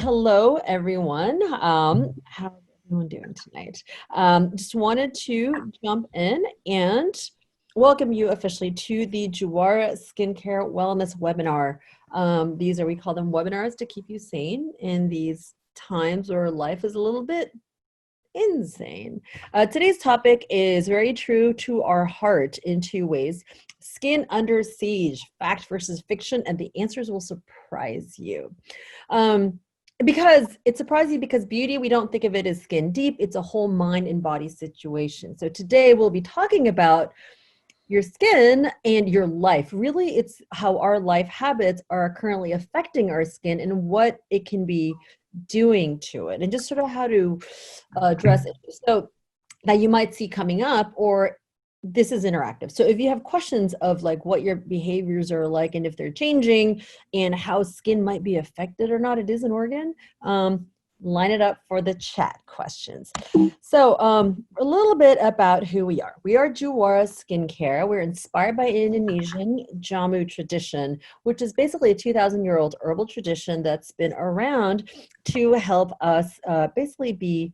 hello everyone. How's everyone doing tonight? Just wanted to jump in and welcome you officially to the JUARA Skincare Wellness Webinar. We call them webinars to keep you sane in these times where life is a little bit insane. Today's topic is very true to our heart in two ways. Skin under siege, fact versus fiction, and the answers will surprise you. Because it's surprising because beauty, we don't think of it as skin deep. It's a whole mind and body situation. So today we'll be talking about your skin and your life. Really, it's how our life habits are currently affecting our skin and what it can be doing to it, and just sort of how to address it. So that you might see coming up, or this is interactive. So if you have questions of like what your behaviors are like and if they're changing and how skin might be affected or not, it is an organ, line it up for the chat questions. So a little bit about who we are. We are JUARA Skincare. We're inspired by Indonesian jamu tradition, which is basically a 2,000-year-old herbal tradition that's been around to help us basically be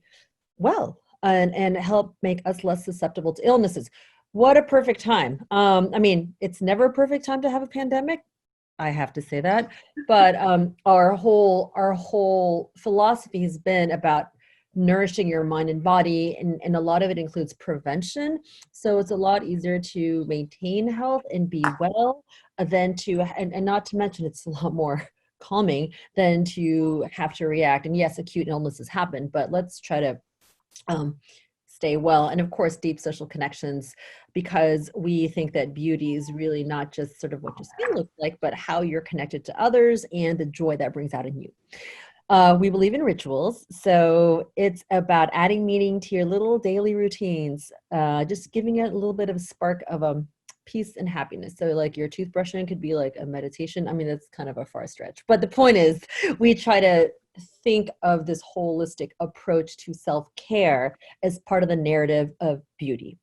well and help make us less susceptible to illnesses. What a perfect time. I mean, it's never a perfect time to have a pandemic. I have to say that, but our whole philosophy has been about nourishing your mind and body, and a lot of it includes prevention. So it's a lot easier to maintain health and be well than to, and not to mention, it's a lot more calming than to have to react. And yes, acute illnesses happen, but let's try to stay well. And of course, deep social connections, because we think that beauty is really not just sort of what your skin looks like, but how you're connected to others and the joy that brings out in you. We believe in rituals. So it's about adding meaning to your little daily routines, just giving it a little bit of a spark of peace and happiness. So like your toothbrushing could be like a meditation. I mean, that's kind of a far stretch, but the point is we try to think of this holistic approach to self-care as part of the narrative of beauty.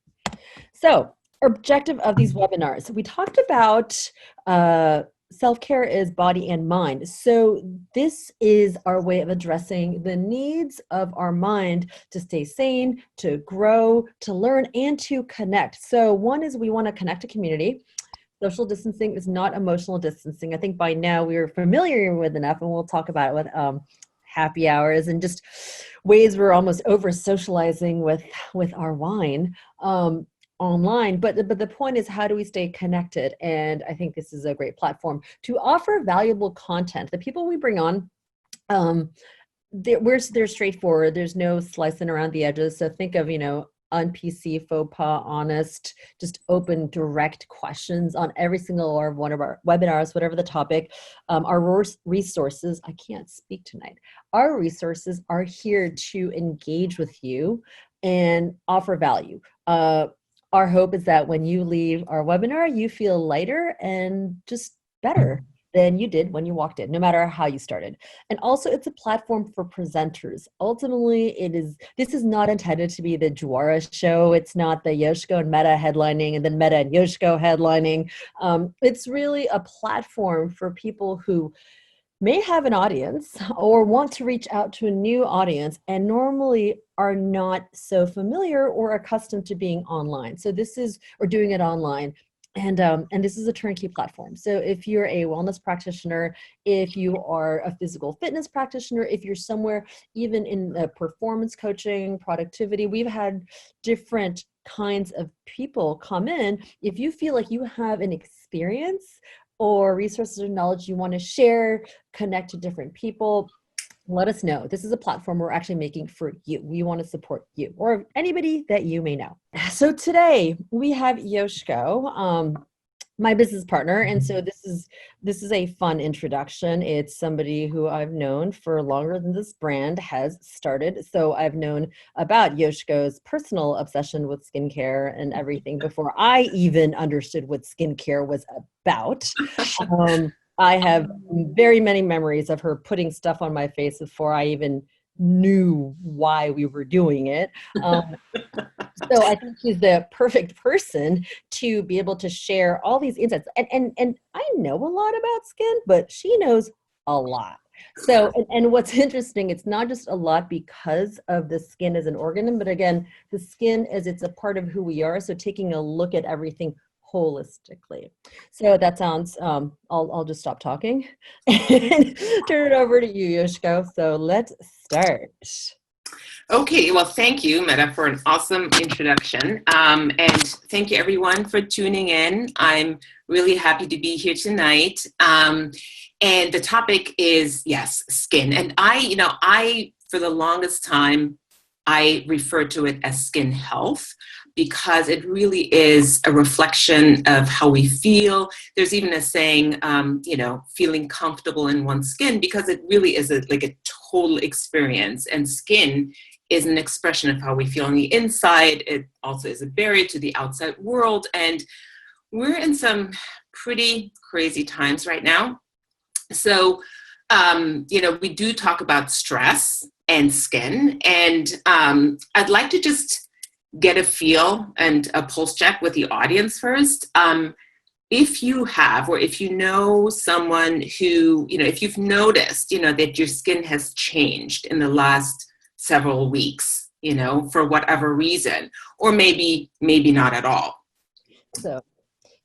So, objective of these webinars, we talked about self-care is body and mind. So this is our way of addressing the needs of our mind to stay sane, to grow, to learn, and to connect. So one is we want to connect to community. Social distancing is not emotional distancing. I think by now we are familiar with enough, and we'll talk about it with happy hours and just ways we're almost over socializing with our wine online. But the point is, how do we stay connected? And I think this is a great platform to offer valuable content. The people we bring on, they're straightforward. There's no slicing around the edges. So think of, un-PC, faux pas, honest, just open, direct questions on every single one of our webinars, whatever the topic. Our resources, I can't speak tonight. Our resources are here to engage with you and offer value. Our hope is that when you leave our webinar, you feel lighter and just better than you did when you walked in, no matter how you started. And also it's a platform for presenters. Ultimately, this is not intended to be the JUARA show. It's not the Yoshiko and Meta headlining and then Meta and Yoshiko headlining. It's really a platform for people who may have an audience or want to reach out to a new audience and normally are not so familiar or accustomed to being online. So or doing it online. And this is a turnkey platform. So if you're a wellness practitioner, if you are a physical fitness practitioner, if you're somewhere even in performance coaching, productivity, we've had different kinds of people come in. If you feel like you have an experience or resources or knowledge you want to share, connect to different people, let us know. This is a platform we're actually making for you. We want to support you or anybody that you may know. So today we have Yoshiko, my business partner. And so this is a fun introduction. It's somebody who I've known for longer than this brand has started. So I've known about Yoshiko's personal obsession with skincare and everything before I even understood what skincare was about. I have very many memories of her putting stuff on my face before I even knew why we were doing it. So I think she's the perfect person to be able to share all these insights. And I know a lot about skin, but she knows a lot. So, and what's interesting, it's not just a lot because of the skin as an organ, but again, the skin as it's a part of who we are. So taking a look at everything holistically. So that sounds, I'll just stop talking and turn it over to you, Yoshiko. So let's start. Okay, well, thank you, Meta, for an awesome introduction. And thank you, everyone, for tuning in. I'm really happy to be here tonight. And the topic is, yes, skin. And I, for the longest time, I refer to it as skin health because it really is a reflection of how we feel. There's even a saying, feeling comfortable in one's skin, because it really is like a total experience. And skin is an expression of how we feel on the inside. It also is a barrier to the outside world. And we're in some pretty crazy times right now. So, we do talk about stress and skin. And I'd like to just get a feel and a pulse check with the audience first. If you have, or if you know someone who, if you've noticed, that your skin has changed in the last several weeks, for whatever reason, or maybe not at all. So,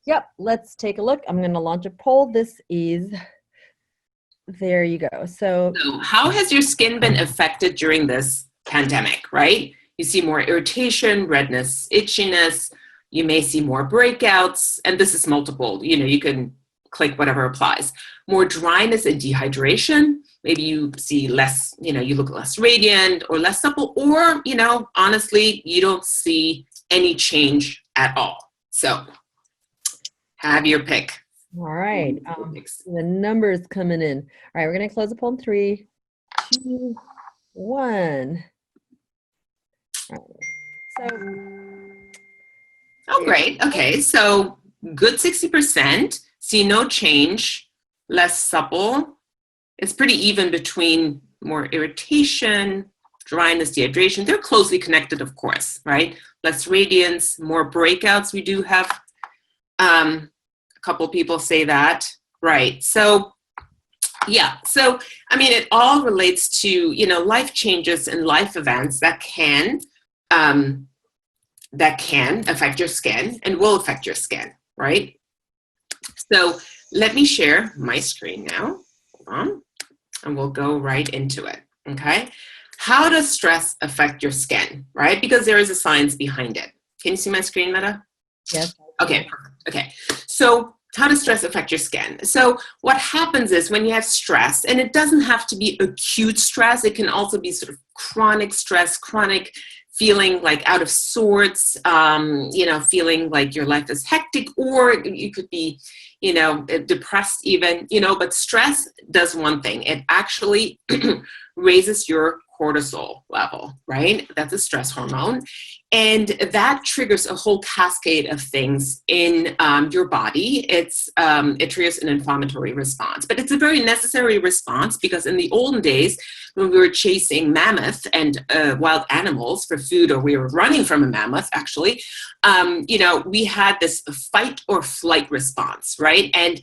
yep, let's take a look. I'm going to launch a poll. There you go. So how has your skin been affected during this pandemic, right? You see more irritation, redness, itchiness. You may see more breakouts, and this is multiple. You can click whatever applies. More dryness and dehydration. Maybe you see less, you look less radiant or less supple, or, honestly, you don't see any change at all. So have your pick. All right. The numbers coming in. All right, we're going to close the poll in 3, 2, 1. All right. Oh, great. Okay, so good 60%. See no change, less supple. It's pretty even between more irritation, dryness, dehydration. They're closely connected, of course, right? Less radiance, more breakouts. We do have a couple people say that, right? So, yeah. So, it all relates to, life changes and life events that can affect your skin and will affect your skin, right? So let me share my screen now. Hold on. And we'll go right into it, okay? How does stress affect your skin, right? Because there is a science behind it. Can you see my screen, Meta? Yes. Okay, perfect. Okay, so how does stress affect your skin? So what happens is when you have stress, and it doesn't have to be acute stress, it can also be sort of chronic stress, chronic feeling like out of sorts, feeling like your life is hectic, or you could be, depressed even, but stress does one thing. It actually raises your cortisol level, right? That's a stress hormone. And that triggers a whole cascade of things in your body. It triggers an inflammatory response. But it's a very necessary response because in the olden days, when we were chasing mammoth and wild animals for food, or we were running from a mammoth, actually, we had this fight or flight response, right? And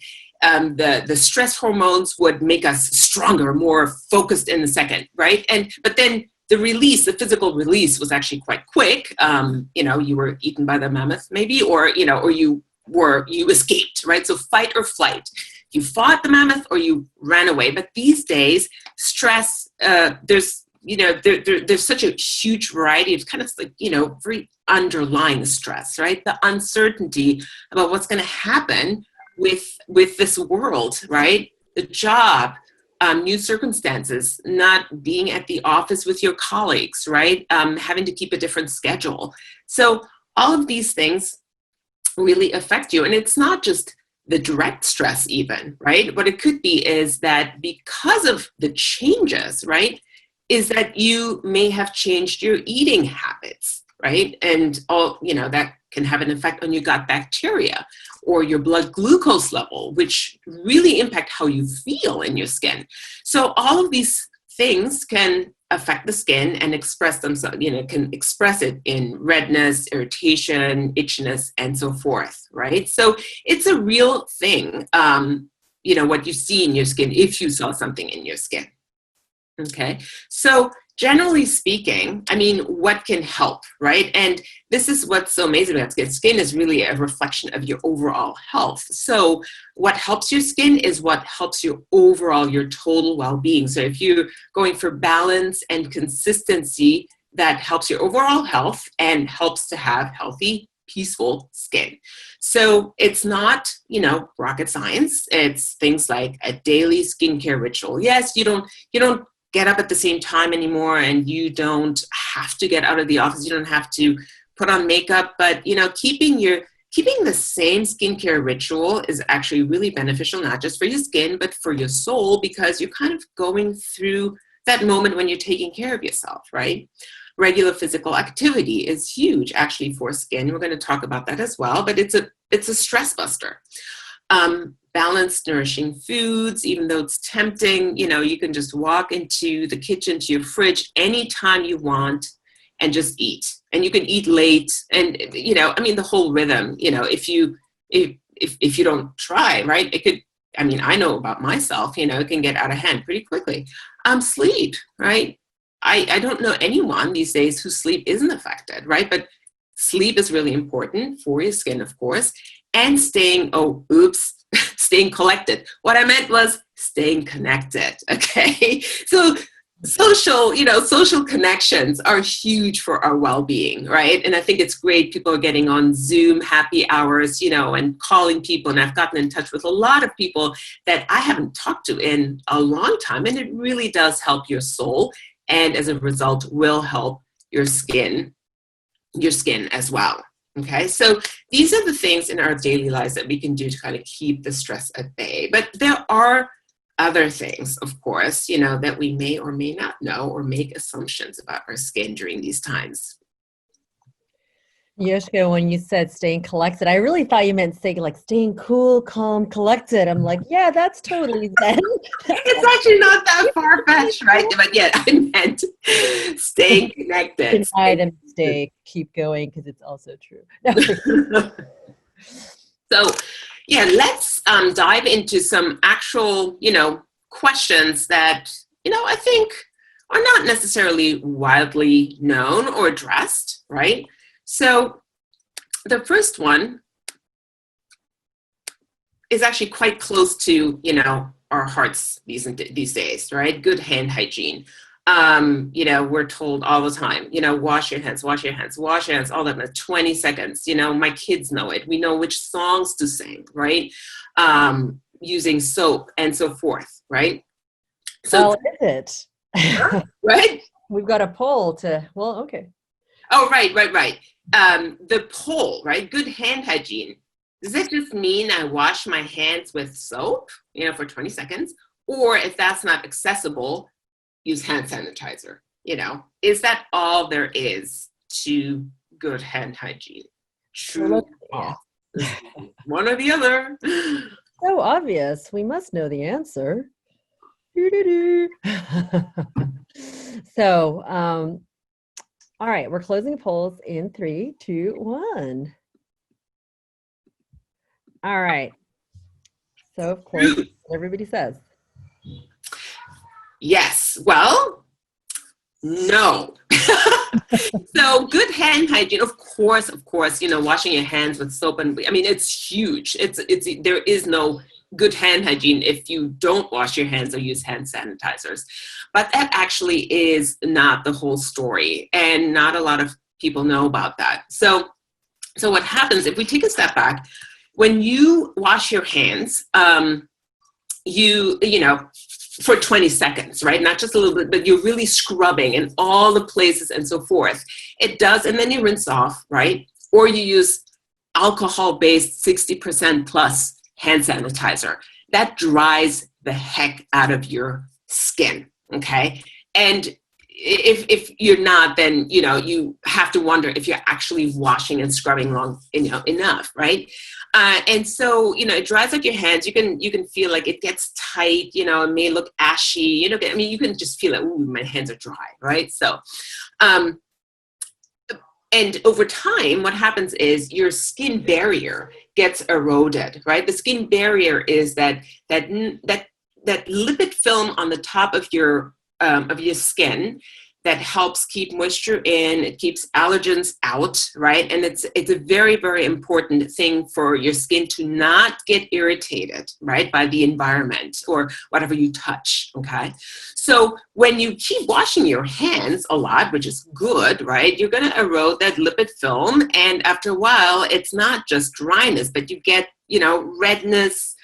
the stress hormones would make us stronger, more focused in a second, right? But then the physical release was actually quite quick. You were eaten by the mammoth maybe, or you escaped, right? So fight or flight. You fought the mammoth or you ran away. But these days, stress, there's such a huge variety of kind of like, very underlying stress, right? The uncertainty about what's going to happen with this world, right? The job, new circumstances, not being at the office with your colleagues, right? Having to keep a different schedule. So all of these things really affect you. And it's not just the direct stress even, right? What it could be is that because of the changes, right, is that you may have changed your eating habits, right? And all, that can have an effect on your gut bacteria or your blood glucose level, which really impact how you feel in your skin. So all of these things can affect the skin and express themselves, can express it in redness, irritation, itchiness, and so forth, right? So it's a real thing. what you see in your skin if you saw something in your skin. Okay, so generally speaking, I mean, what can help, right? And this is what's so amazing about skin. Skin is really a reflection of your overall health. So what helps your skin is what helps your overall, your total well-being. So if you're going for balance and consistency, that helps your overall health and helps to have healthy, peaceful skin. So it's not, rocket science. It's things like a daily skincare ritual. Yes, you don't get up at the same time anymore, and you don't have to get out of the office. You don't have to put on makeup, but keeping the same skincare ritual is actually really beneficial, not just for your skin, but for your soul, because you're kind of going through that moment when you're taking care of yourself, right? Regular physical activity is huge actually for skin. We're going to talk about that as well, but it's a stress buster. Balanced, nourishing foods, even though it's tempting, you can just walk into the kitchen, to your fridge anytime you want and just eat. And you can eat late, and the whole rhythm, if you don't try, right, it could, I know about myself, it can get out of hand pretty quickly. Sleep, right? I don't know anyone these days whose sleep isn't affected, right? But sleep is really important for your skin, of course, and staying collected. What I meant was staying connected, okay? So social connections are huge for our well-being, right? And I think it's great people are getting on Zoom happy hours, and calling people. And I've gotten in touch with a lot of people that I haven't talked to in a long time. And it really does help your soul. And as a result, will help your skin as well. Okay, so these are the things in our daily lives that we can do to kind of keep the stress at bay. But there are other things, of course, that we may or may not know or make assumptions about our skin during these times. Yoshiko, when you said staying collected, I really thought you meant staying cool, calm, collected. I'm like, yeah, that's totally zen. It's actually not that far-fetched, right? But yeah, I meant staying connected. Deny the mistake, keep going, because it's also true. So, yeah, let's dive into some actual, questions that, I think are not necessarily widely known or addressed, right? So the first one is actually quite close to, our hearts these days, right? Good hand hygiene. We're told all the time, wash your hands, all that in 20 seconds. My kids know it. We know which songs to sing, right? Using soap and so forth, right? So is it? Right? We've got a poll okay. Oh, right. The poll, right? Good hand hygiene. Does it just mean I wash my hands with soap, for 20 seconds? Or if that's not accessible, use hand sanitizer, Is that all there is to good hand hygiene? True. Yeah. One or the other. So obvious. We must know the answer. So, all right, we're closing polls in 3, 2, 1. All right. So, of course, everybody says. Yes. Well, no. So good hand hygiene, of course, washing your hands with soap it's huge. There is no good hand hygiene if you don't wash your hands or use hand sanitizers. But that actually is not the whole story, and not a lot of people know about that. So what happens if we take a step back, when you wash your hands, for 20 seconds, right? Not just a little bit, but you're really scrubbing in all the places and so forth. It does, and then you rinse off, right? Or you use alcohol-based 60% plus hand sanitizer. That dries the heck out of your skin, okay? And if you're not, then, you have to wonder if you're actually washing and scrubbing enough, right? And so, it dries out your hands. You can feel like it gets tight, it may look ashy, you can just feel it. Ooh, my hands are dry, right? So, And over time, what happens is your skin barrier gets eroded, right? The skin barrier is that lipid film on the top of your skin that helps keep moisture in, it keeps allergens out, right? And it's a very, very important thing for your skin to not get irritated, right, by the environment or whatever you touch, okay? So when you keep washing your hands a lot, which is good, right, you're gonna erode that lipid film, and after a while, it's not just dryness, but you get, redness,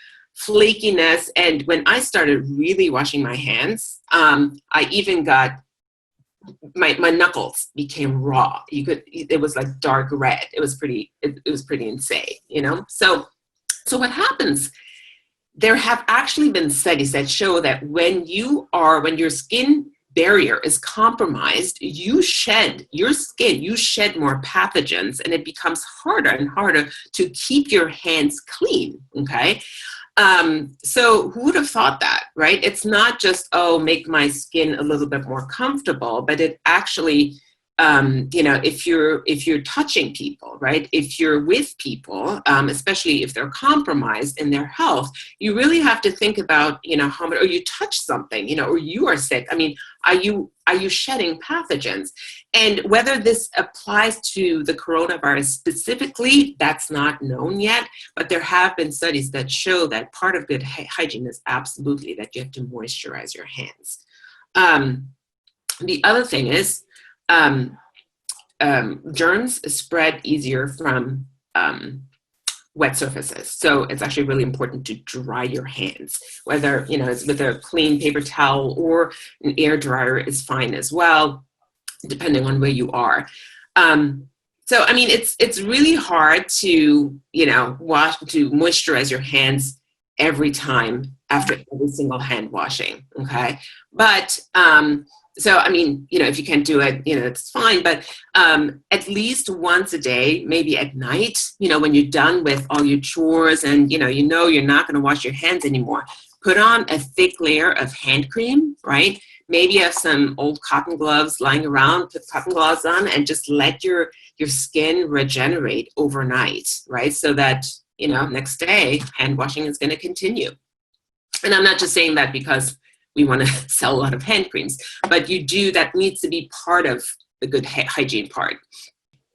flakiness, and when I started really washing my hands, I even got my knuckles became raw. It was like dark red. It was pretty insane, So what happens? There have actually been studies that show that when your skin barrier is compromised, you shed more pathogens, and it becomes harder and harder to keep your hands clean. Okay. So who would have thought that, right? It's not just, make my skin a little bit more comfortable, but it actually, if you're touching people, right? If you're with people, especially if they're compromised in their health, you really have to think about, how much, or you touch something, or you are sick. I mean, are you shedding pathogens? And whether this applies to the coronavirus specifically, that's not known yet, but there have been studies that show that part of good hygiene is absolutely that you have to moisturize your hands. The other thing is, germs spread easier from wet surfaces. So it's actually really important to dry your hands, whether, it's with a clean paper towel or an air dryer is fine as well, depending on where you are. So, I mean, it's really hard to, moisturize your hands every time after every single hand washing. Okay. But, so, I mean, if you can't do it, it's fine. But at least once a day, maybe at night, when you're done with all your chores and, you're not going to wash your hands anymore, put on a thick layer of hand cream, right? Maybe you have some old cotton gloves lying around, put cotton gloves on and just let your skin regenerate overnight, right? So that, next day, hand washing is going to continue. And I'm not just saying that because we want to sell a lot of hand creams, but that needs to be part of the good hygiene part.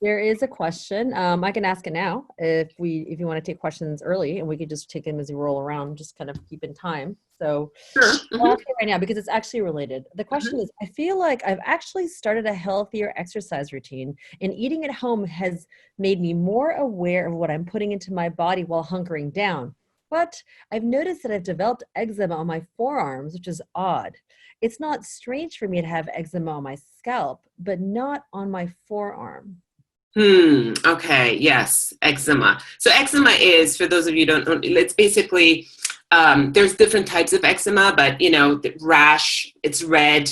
There is a question. I can ask it now if you want to take questions early, and we could just take them as we roll around, just kind of keep in time. So sure. Mm-hmm. I'll ask it right now because it's actually related. The question is, I feel like I've actually started a healthier exercise routine, and eating at home has made me more aware of what I'm putting into my body while hunkering down. But I've noticed that I've developed eczema on my forearms, which is odd. It's not strange for me to have eczema on my scalp, but not on my forearm. Okay. Yes. Eczema. So eczema is, for those of you who don't know, it's basically, there's different types of eczema, but the rash, it's red,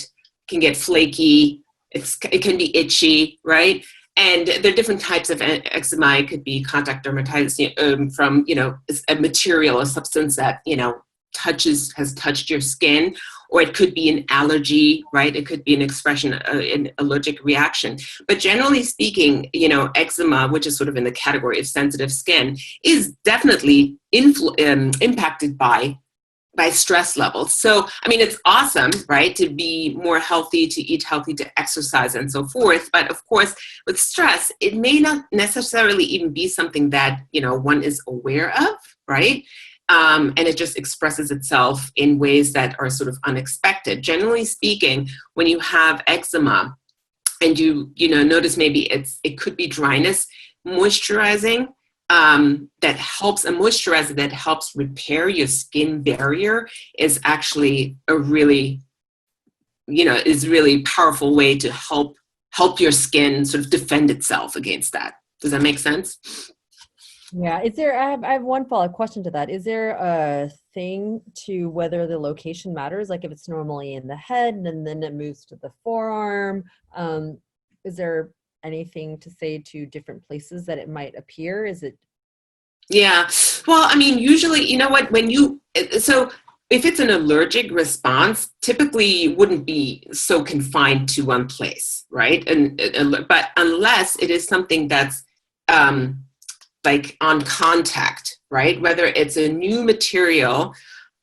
can get flaky. It can be itchy, right? And there are different types of eczema. It could be contact dermatitis from, a material, a substance that, has touched your skin, or it could be an allergy, right? It could be an expression, an allergic reaction. But generally speaking, eczema, which is sort of in the category of sensitive skin, is definitely impacted by stress levels. So, I mean, it's awesome, right, to be more healthy, to eat healthy, to exercise and so forth. But of course, with stress, it may not necessarily even be something that, one is aware of, right? And it just expresses itself in ways that are sort of unexpected. Generally speaking, when you have eczema and you notice maybe it could be dryness, moisturizing, that helps, a moisturizer that helps repair your skin barrier is actually a really, really powerful way to help your skin sort of defend itself against that. Does that make sense? Yeah. I have one follow-up question to that. Is there a thing to whether the location matters? Like if it's normally in the head and then it moves to the forearm, is there anything to say to different places that it might appear? Is it? Yeah. Well, I mean, usually, when if it's an allergic response, typically wouldn't be so confined to one place, right? But unless it is something that's like on contact, right? Whether it's a new material,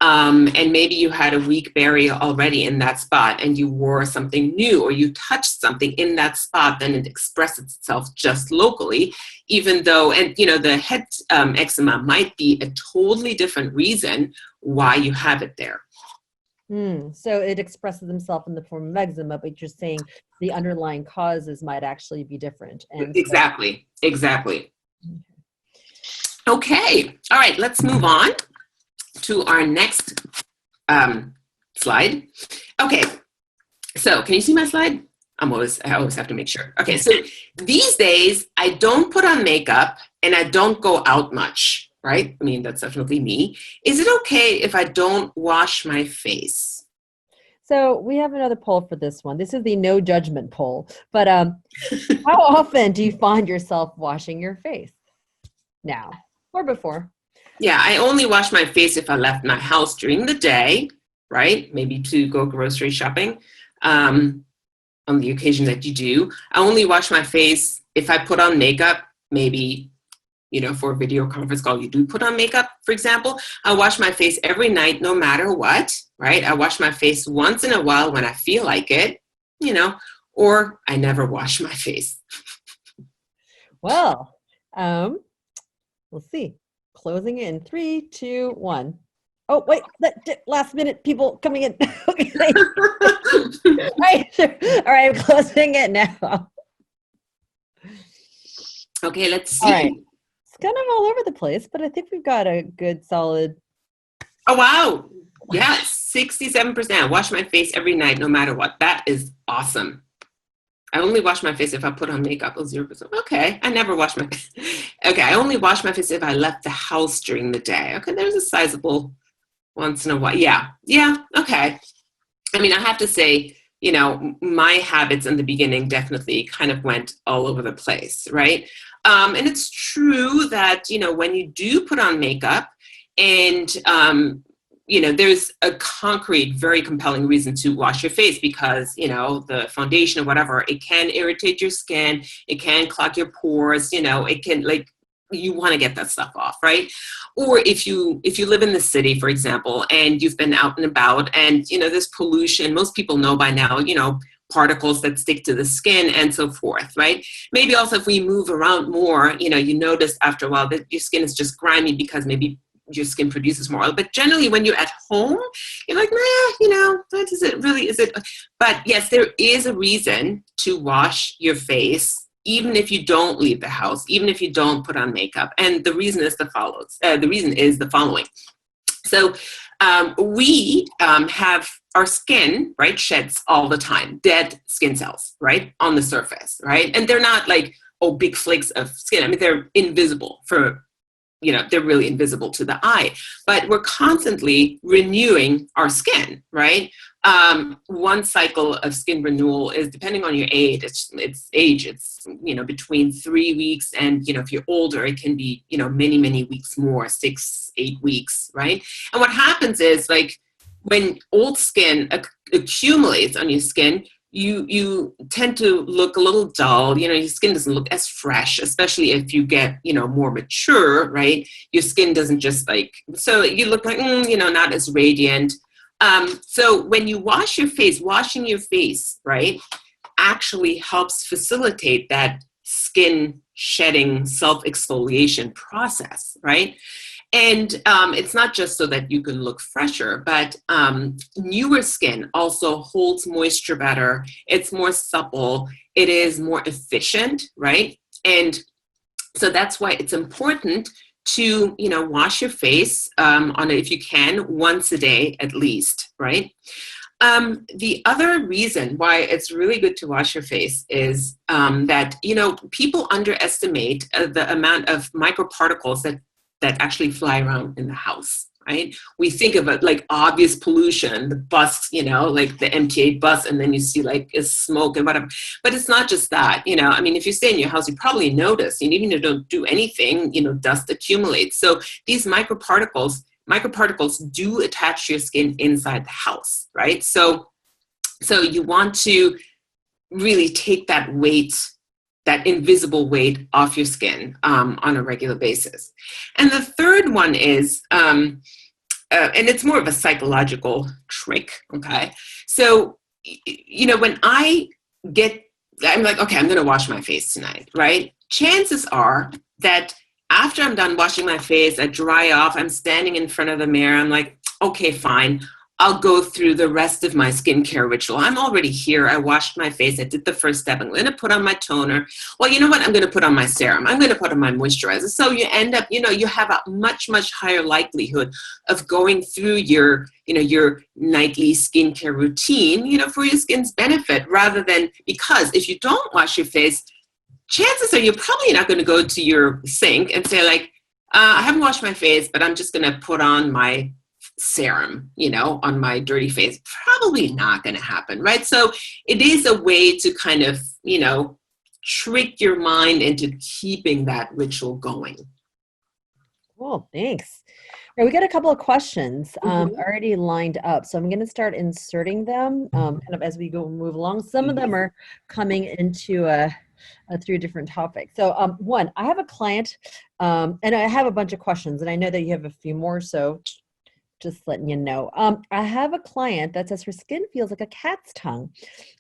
and maybe you had a weak barrier already in that spot and you wore something new, or you touched something in that spot, then it expresses itself just locally, even though, and the head eczema might be a totally different reason why you have it there. So it expresses himself in the form of eczema, but you're saying the underlying causes might actually be different. And exactly. Okay. All right. Let's move on to our next slide. Okay. So can you see my slide? I always have to make sure. Okay. So these days I don't put on makeup and I don't go out much. Right? I mean, that's definitely me. Is it okay if I don't wash my face? So we have another poll for this one. This is the no judgment poll. But how often do you find yourself washing your face? Now or before? Yeah, I only wash my face if I left my house during the day, right? Maybe to go grocery shopping. On the occasion that you do. I only wash my face if I put on makeup, maybe for a video conference call, you do put on makeup, for example. I wash my face every night, no matter what, right? I wash my face once in a while when I feel like it, or I never wash my face. Well, we'll see. Closing in 3, 2, 1. Oh, wait, last minute people coming in. Okay. All right, sure. All right, I'm closing it now. Okay, let's see. All right. Kind of all over the place, but I think we've got a good solid. Oh, wow. Yeah, 67%. Wash my face every night, no matter what. That is awesome. I only wash my face if I put on makeup. Oh, 0%. Okay, I never wash my face. Okay, I only wash my face if I left the house during the day. Okay, there's a sizable once in a while. Yeah, okay. I mean, I have to say, my habits in the beginning definitely kind of went all over the place, right? And it's true that, when you do put on makeup and, there's a concrete, very compelling reason to wash your face because, the foundation or whatever, it can irritate your skin. It can clog your pores, it can you want to get that stuff off, right? Or if you live in the city, for example, and you've been out and about and, there's pollution, most people know by now, particles that stick to the skin and so forth, right? Maybe also if we move around more, you notice after a while that your skin is just grimy because maybe your skin produces more oil. But generally when you're at home, you're like, what is it really? Is it? But yes, there is a reason to wash your face, even if you don't leave the house, even if you don't put on makeup. And the reason is the following. So we have our skin, right, sheds all the time, dead skin cells, right, on the surface, right? And they're not like, big flakes of skin. I mean, they're invisible they're really invisible to the eye, but we're constantly renewing our skin, right? One cycle of skin renewal is, depending on your age, it's between 3 weeks and, if you're older, it can be, many, many weeks more, 6, 8 weeks, right? And what happens is when old skin accumulates on your skin, you tend to look a little dull. Your skin doesn't look as fresh, especially if you get, more mature, right? Your skin doesn't just so you look like, not as radiant. So when you wash your face, washing your face, right, actually helps facilitate that skin shedding self-exfoliation process, right? And it's not just so that you can look fresher, but newer skin also holds moisture better. It's more supple. It is more efficient, right? And so that's why it's important to, wash your face if you can, once a day at least, right? The other reason why it's really good to wash your face is that, people underestimate the amount of microparticles that actually fly around in the house, right? We think of it like obvious pollution, the bus, like the MTA bus, and then you see smoke and whatever. But it's not just that, I mean, if you stay in your house, you probably notice, and even if you don't do anything, dust accumulates. So these microparticles microparticles do attach to your skin inside the house, right? So you want to really take that weight, that invisible weight off your skin on a regular basis. And the third one is, and it's more of a psychological trick, okay? So, when I'm like, okay, I'm going to wash my face tonight, right? Chances are that after I'm done washing my face, I dry off, I'm standing in front of the mirror, I'm like, okay, fine. I'll go through the rest of my skincare ritual. I'm already here. I washed my face. I did the first step. I'm going to put on my toner. Well, you know what? I'm going to put on my serum. I'm going to put on my moisturizer. So you end up, you have a much, much higher likelihood of going through your nightly skincare routine, for your skin's benefit, rather than, because if you don't wash your face, chances are you're probably not going to go to your sink and say like, I haven't washed my face, but I'm just going to put on my serum, on my dirty face. Probably not going to happen, right? So it is a way to kind of, trick your mind into keeping that ritual going. Cool, thanks. All right, we got a couple of questions already lined up, so I'm going to start inserting them kind of as we move along. Some of them are coming into through different topics. So one, I have a client, and I have a bunch of questions, and I know that you have a few more, so just letting you know. I have a client that says her skin feels like a cat's tongue.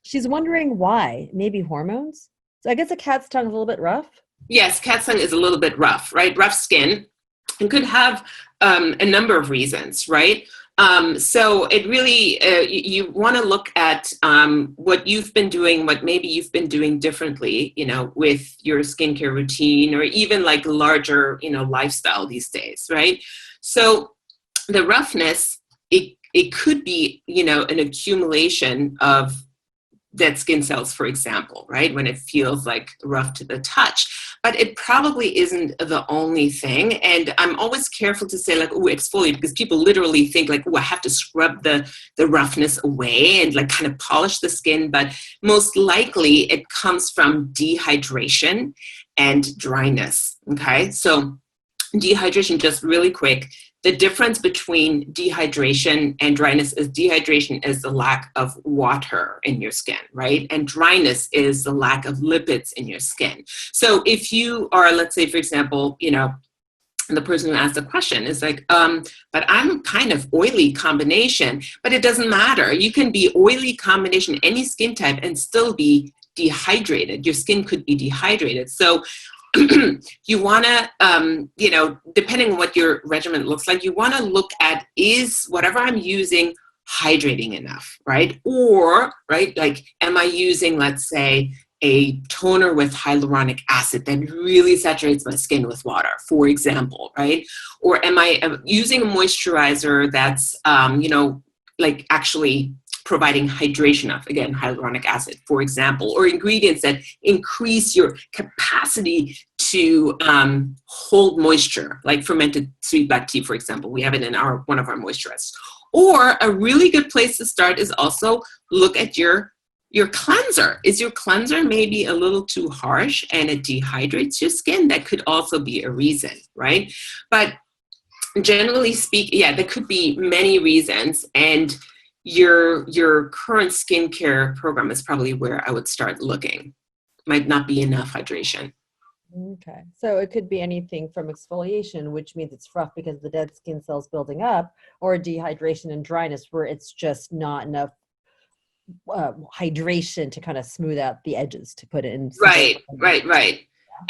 She's wondering why. Maybe hormones? So I guess a cat's tongue is a little bit rough? Yes, cat's tongue is a little bit rough, right? Rough skin. It could have a number of reasons, right? So it really, you want to look at what you've been doing, what maybe you've been doing differently, with your skincare routine, or even like larger, lifestyle these days, right? So the roughness, it could be, an accumulation of dead skin cells, for example, right? When it feels like rough to the touch, but it probably isn't the only thing. And I'm always careful to say like, oh, exfoliate, because people literally think like, oh, I have to scrub the roughness away and like kind of polish the skin. But most likely it comes from dehydration and dryness. Okay. So dehydration, just really quick, the difference between dehydration and dryness is dehydration is the lack of water in your skin, right? And dryness is the lack of lipids in your skin. So if you are, let's say, for example, the person who asked the question is like, but I'm kind of oily combination, but it doesn't matter. You can be oily combination, any skin type, and still be dehydrated. Your skin could be dehydrated. So you want to, depending on what your regimen looks like, you want to look at, is whatever I'm using hydrating enough, right? Or, right, like, am I using, let's say, a toner with hyaluronic acid that really saturates my skin with water, for example, right? Or am I using a moisturizer that's, like actually providing hydration of, again, hyaluronic acid, for example, or ingredients that increase your capacity to hold moisture, like fermented sweet black tea, for example. We have it in one of our moisturizers. Or a really good place to start is also look at your cleanser. Is your cleanser maybe a little too harsh and it dehydrates your skin? That could also be a reason, right? But generally speaking, yeah, there could be many reasons, and your current skincare program is probably where I would start looking. Might not be enough hydration. Okay. So it could be anything from exfoliation, which means it's rough because of the dead skin cells building up, or dehydration and dryness where it's just not enough hydration to kind of smooth out the edges, to put it in. Right.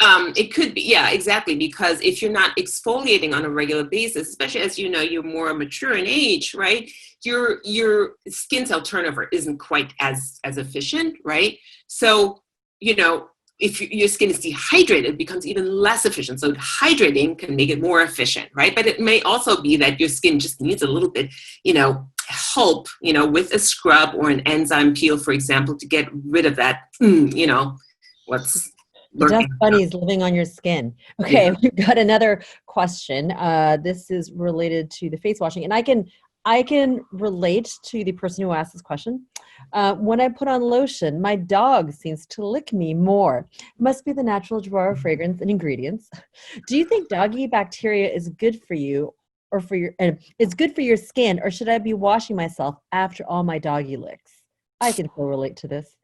It could be, yeah, exactly. Because if you're not exfoliating on a regular basis, especially as you're more mature in age, right? Your skin cell turnover isn't quite as efficient, right? So, if your skin is dehydrated, it becomes even less efficient. So hydrating can make it more efficient, right? But it may also be that your skin just needs a little bit, help, with a scrub or an enzyme peel, for example, to get rid of that, what's the dust bunnies living on your skin. Okay, yeah. We've got another question. This is related to the face washing, and I can relate to the person who asked this question. When I put on lotion, my dog seems to lick me more. Must be the natural JUARA fragrance and ingredients. Do you think doggy bacteria is good for you, or for your, and it's good for your skin, or should I be washing myself after all my doggy licks? I can so relate to this.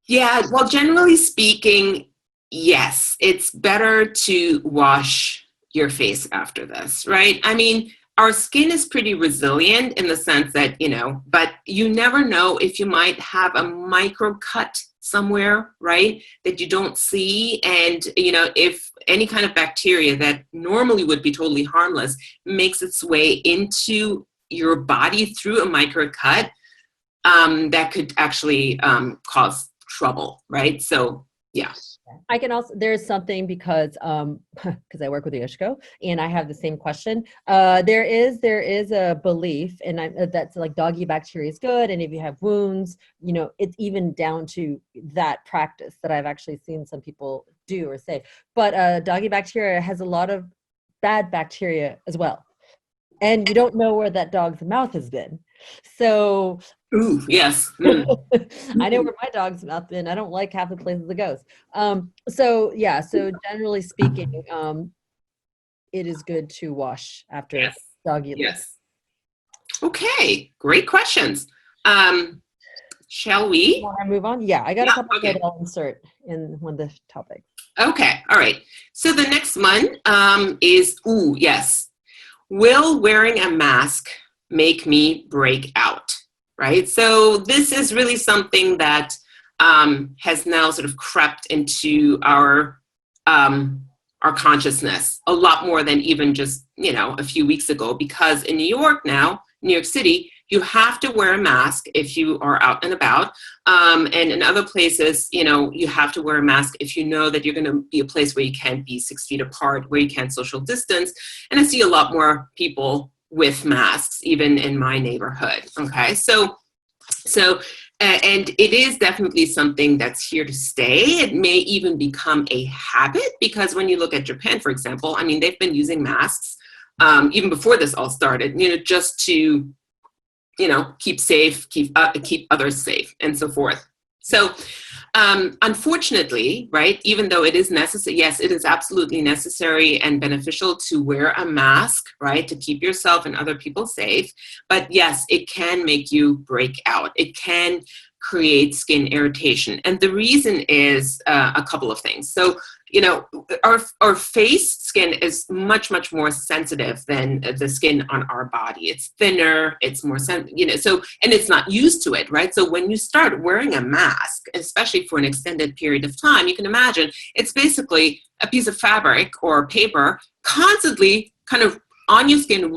Yeah, well, generally speaking, yes, it's better to wash your face after this, right? I mean, our skin is pretty resilient in the sense that, but you never know if you might have a micro cut somewhere, right, that you don't see. And, if any kind of bacteria that normally would be totally harmless makes its way into your body through a micro cut, that could actually cause trouble, right? So, yeah. I can also, there's something because I work with Yoshiko and I have the same question. There is a belief, and that's like doggy bacteria is good, and if you have wounds, it's even down to that practice that I've actually seen some people do or say. But doggy bacteria has a lot of bad bacteria as well, and you don't know where that dog's mouth has been. So ooh, yes. I know where my dog's mouth been. I don't like half the places it goes. So generally speaking, it is good to wash after doggy licks. Yes. Okay, great questions. Shall we? Want to move on? Yeah, I got a couple that I'll insert in one of the topics. Okay, all right. So the next one is, yes. Will wearing a mask make me break out? Right? So this is really something that has now sort of crept into our consciousness a lot more than even just, a few weeks ago, because in New York City, you have to wear a mask if you are out and about. And in other places, you have to wear a mask if you know that you're going to be a place where you can't be 6 feet apart, where you can't social distance. And I see a lot more people with masks, even in my neighborhood. Okay, so and it is definitely something that's here to stay. It may even become a habit, because when you look at Japan, for example, I mean, they've been using masks even before this all started, just to, keep safe, keep others safe, and so forth. So unfortunately, right, even though it is necessary, yes, it is absolutely necessary and beneficial to wear a mask, right, to keep yourself and other people safe. But yes, it can make you break out. It can create skin irritation. And the reason is a couple of things. So, our face skin is much, much more sensitive than the skin on our body. It's thinner, it's more so, and it's not used to it, right? So when you start wearing a mask, especially for an extended period of time, you can imagine it's basically a piece of fabric or paper constantly kind of on your skin,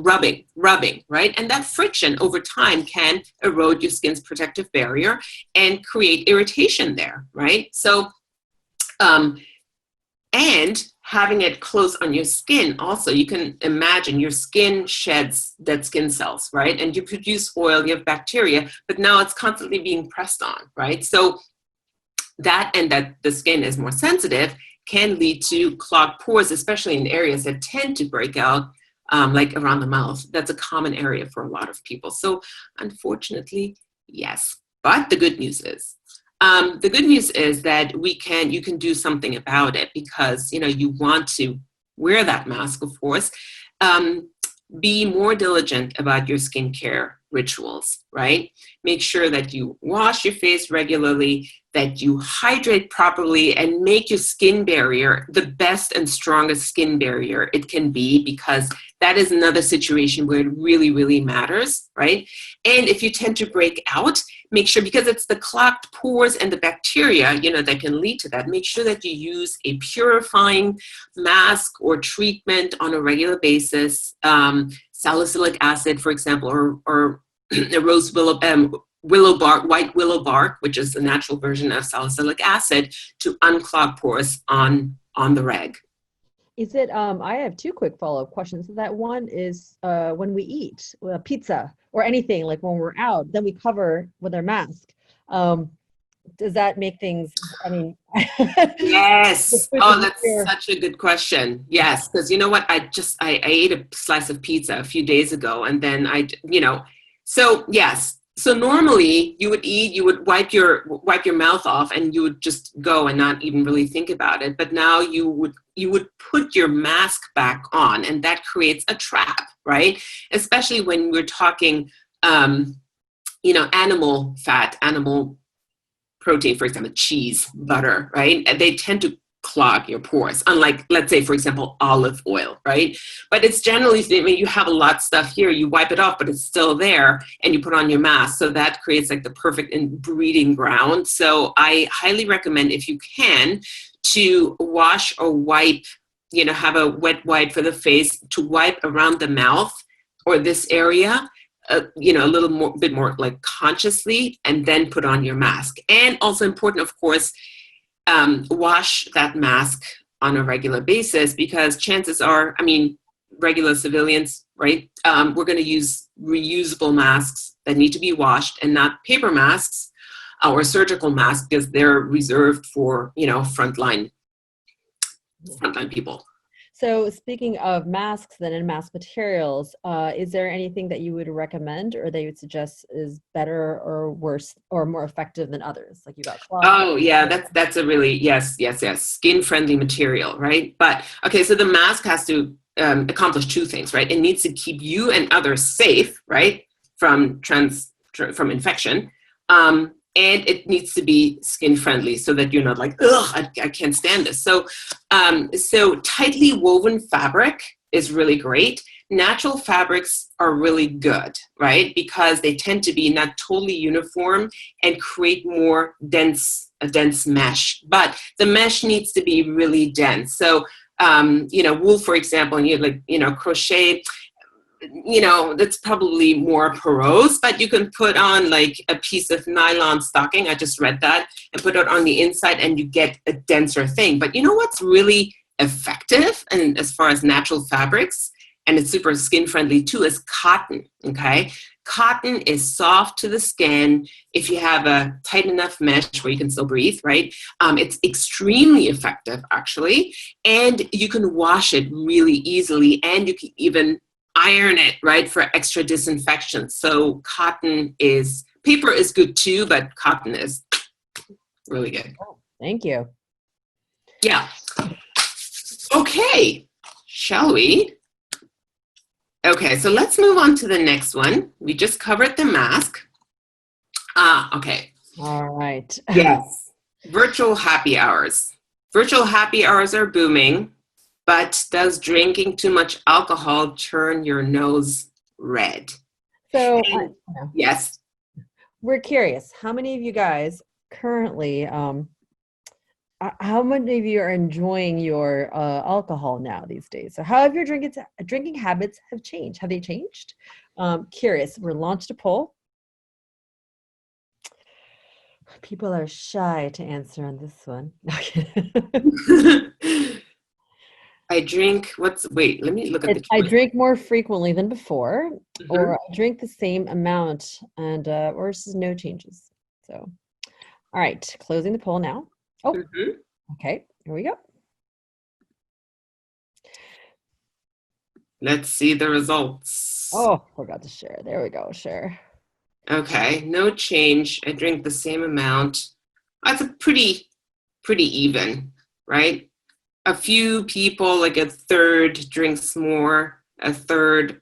rubbing, right? And that friction over time can erode your skin's protective barrier and create irritation there, right? So, and having it close on your skin also, you can imagine your skin sheds dead skin cells, right? And you produce oil, you have bacteria, but now it's constantly being pressed on, right? So that the skin is more sensitive can lead to clogged pores, especially in areas that tend to break out, like around the mouth. That's a common area for a lot of people. So unfortunately, yes. But the good news is that you can do something about it, because, you want to wear that mask, of course. Be more diligent about your skincare rituals, right? Make sure that you wash your face regularly, that you hydrate properly, and make your skin barrier the best and strongest skin barrier it can be, because that is another situation where it really, really matters, right? And if you tend to break out, make sure, because it's the clogged pores and the bacteria, that can lead to that, make sure that you use a purifying mask or treatment on a regular basis. Salicylic acid, for example, or rose willow bark, white willow bark, which is the natural version of salicylic acid, to unclog pores on the reg. Is it, I have two quick follow-up questions. That one is when we eat pizza or anything, like when we're out, then we cover with our mask. Does that make things, I mean. Yes. Oh, that's such a good question. Yes. Because you know what? I ate a slice of pizza a few days ago, and then so yes, So normally you would eat, you would wipe your mouth off and you would just go and not even really think about it. But now you would put your mask back on, and that creates a trap, right? Especially when we're talking, animal fat, animal protein, for example, cheese, butter, right? And they tend to clog your pores, unlike, let's say, for example, olive oil, right? But it's generally, I mean, you have a lot of stuff here, you wipe it off, but it's still there, and you put on your mask. So that creates like the perfect breeding ground. So I highly recommend, if you can, to wash or wipe, have a wet wipe for the face, to wipe around the mouth or this area, a little bit more like consciously, and then put on your mask. And also important, of course, wash that mask on a regular basis, because chances are, regular civilians, right? We're going to use reusable masks that need to be washed, and not paper masks or surgical masks, because they're reserved for, frontline people. So speaking of masks then, and mask materials, is there anything that you would recommend or that you would suggest is better or worse or more effective than others? Like you got cloth. Oh yeah, that's a really, yes, skin friendly material, right? But okay, so the mask has to accomplish two things, right? It needs to keep you and others safe, right, from infection. And it needs to be skin friendly, so that you're not like, ugh, I can't stand this. So tightly woven fabric is really great. Natural fabrics are really good, right? Because they tend to be not totally uniform and create more a dense mesh. But the mesh needs to be really dense. So, wool, for example, and you crochet, that's probably more porous, but you can put on like a piece of nylon stocking. I just read that, and put it on the inside, and you get a denser thing. But you know what's really effective, and as far as natural fabrics, and it's super skin friendly too, is cotton. Okay, cotton is soft to the skin. If you have a tight enough mesh where you can still breathe, right? It's extremely effective, actually, and you can wash it really easily, and you can even iron it, right, for extra disinfection. So paper is good too, but cotton is really good. Oh, thank you. Yeah. Okay, shall we? Okay, so let's move on to the next one. We just covered the mask. Okay. All right. Yes. Virtual happy hours. Virtual happy hours are booming. But does drinking too much alcohol turn your nose red? So, yes. We're curious. How many of you guys currently, how many of you are enjoying your alcohol now these days? So how have your drinking habits have changed? Have they changed? Curious. We're launched a poll. People are shy to answer on this one. I drink, let me look at the choice. I drink more frequently than before, or I drink the same amount, and or this is no changes. So, all right, closing the poll now. Oh, okay, here we go. Let's see the results. Oh, forgot to share. There we go, share. Okay, no change. I drink the same amount. That's a pretty even, right? A few people, like a third drinks more, a third